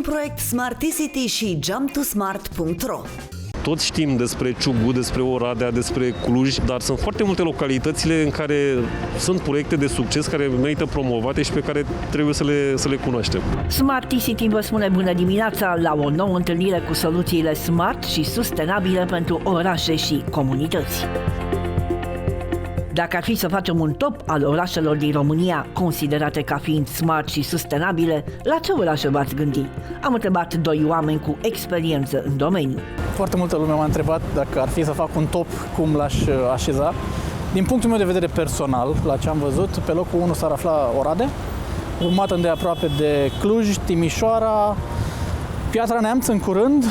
proiect Smart City și jump2smart.ro. Toți știm despre Ciugu, despre Oradea, despre Cluj, dar sunt foarte multe localitățile în care sunt proiecte de succes care merită promovate și pe care trebuie să le cunoaștem. Smart City vă spune bună dimineața la o nouă întâlnire cu soluțiile smart și sustenabile pentru orașe și comunități. Dacă ar fi să facem un top al orașelor din România considerate ca fiind smart și sustenabile, la ce orașe v-ați gândi? Am întrebat doi oameni cu experiență în domeniu. Foarte multă lume m-a întrebat dacă ar fi să fac un top, cum l-aș așeza. Din punctul meu de vedere personal, la ce am văzut, pe locul 1 s-ar afla Oradea, urmată îndeaproape de Cluj, Timișoara, Piatra Neamț în curând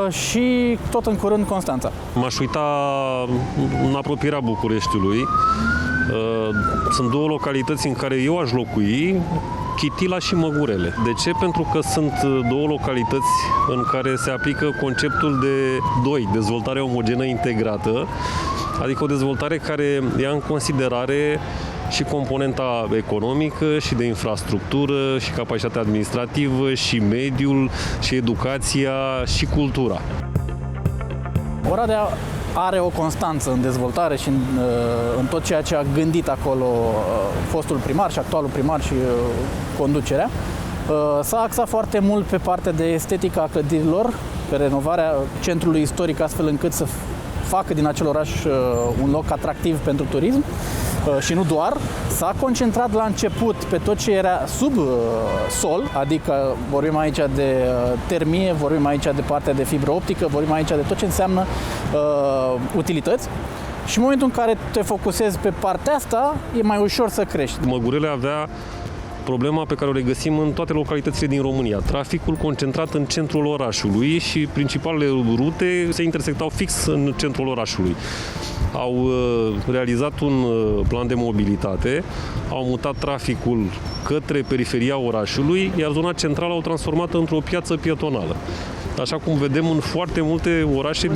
și tot în curând Constanța. M-aș uita în apropierea Bucureștiului. Sunt două localități în care eu aș locui, Chitila și Măgurele. De ce? Pentru că sunt două localități în care se aplică conceptul de dezvoltare omogenă integrată, adică o dezvoltare care ia în considerare și componenta economică, și de infrastructură, și capacitatea administrativă, și mediul, și educația, și cultura. Oradea are o constanță în dezvoltare și în tot ceea ce a gândit acolo fostul primar și actualul primar și conducerea. S-a axat foarte mult pe partea de estetică a clădirilor, pe renovarea centrului istoric, astfel încât să facă din acel oraș un loc atractiv pentru turism. Și nu doar, s-a concentrat la început pe tot ce era sub sol, adică vorbim aici de termie, vorbim aici de partea de fibră optică, vorbim aici de tot ce înseamnă utilități. Și în momentul în care te focusezi pe partea asta, e mai ușor să crești. Măgurele avea problema pe care o regăsim în toate localitățile din România. Traficul concentrat în centrul orașului și principalele rute se intersectau fix în centrul orașului. Au realizat un plan de mobilitate, au mutat traficul către periferia orașului, iar zona centrală au transformat într-o piață pietonală. Așa cum vedem în foarte multe orașe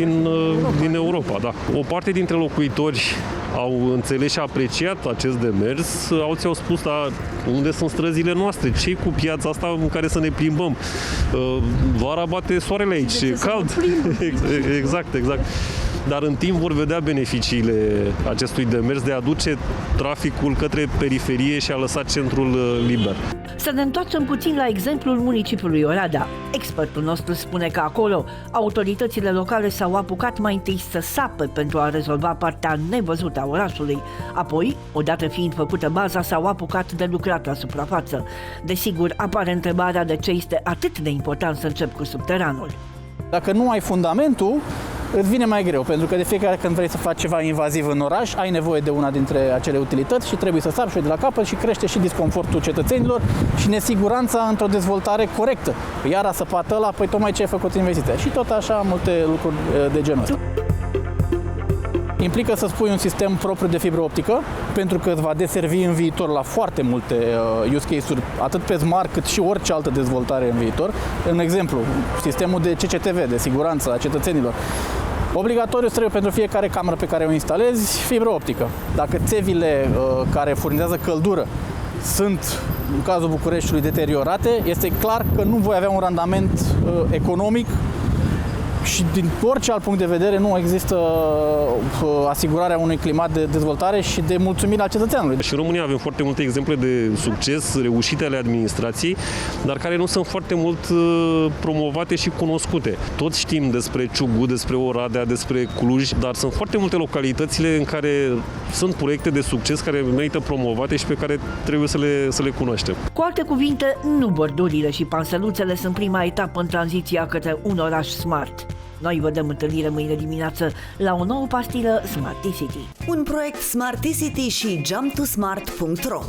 din Europa. Da. O parte dintre locuitori au înțeles și apreciat acest demers, alții au spus, dar unde sunt străzile noastre? Ce-i cu piața asta în care să ne plimbăm? Vara bate soarele aici, e cald. Exact. Dar în timp vor vedea beneficiile acestui demers de a aduce traficul către periferie și a lăsa centrul liber. Să ne întoarcem puțin la exemplul municipiului Oradea. Expertul nostru spune că acolo autoritățile locale s-au apucat mai întâi să sape pentru a rezolva partea nevăzută a orașului. Apoi, odată fiind făcută baza, s-au apucat de lucrat la suprafață. Desigur, apare întrebarea de ce este atât de important să încep cu subteranul. Dacă nu ai fundamentul, îți vine mai greu, pentru că de fiecare dată când vrei să faci ceva invaziv în oraș, ai nevoie de una dintre acele utilități și trebuie să sapi și de la capăt și crește și disconfortul cetățenilor și nesiguranța într-o dezvoltare corectă. Iar a săpat ăla, păi tocmai ce ai făcut investiția. Și tot așa multe lucruri de genul ăsta. Implică să spui un sistem propriu de fibră optică, pentru că îți va deservi în viitor la foarte multe use case-uri, atât pe smart cât și orice altă dezvoltare în viitor. În exemplu, sistemul de CCTV, de siguranță a cetățenilor. Obligatoriu trebuie pentru fiecare cameră pe care o instalezi fibră optică. Dacă țevile care furnizează căldură sunt, în cazul Bucureștiului, deteriorate, este clar că nu voi avea un randament economic și din orice alt punct de vedere nu există asigurarea unui climat de dezvoltare și de mulțumire al cetățeanului. Și în România avem foarte multe exemple de succes reușite ale administrației, dar care nu sunt foarte mult promovate și cunoscute. Toți știm despre Ciugu, despre Oradea, despre Cluj, dar sunt foarte multe localitățile în care sunt proiecte de succes care merită promovate și pe care trebuie să le cunoaștem. Cu alte cuvinte, nu bordurile și panseluțele sunt prima etapă în tranziția către un oraș smart. Noi vă dăm întâlnire mâine dimineață la o nouă pastilă Smart City. Un proiect Smart City și jump2smart.ro.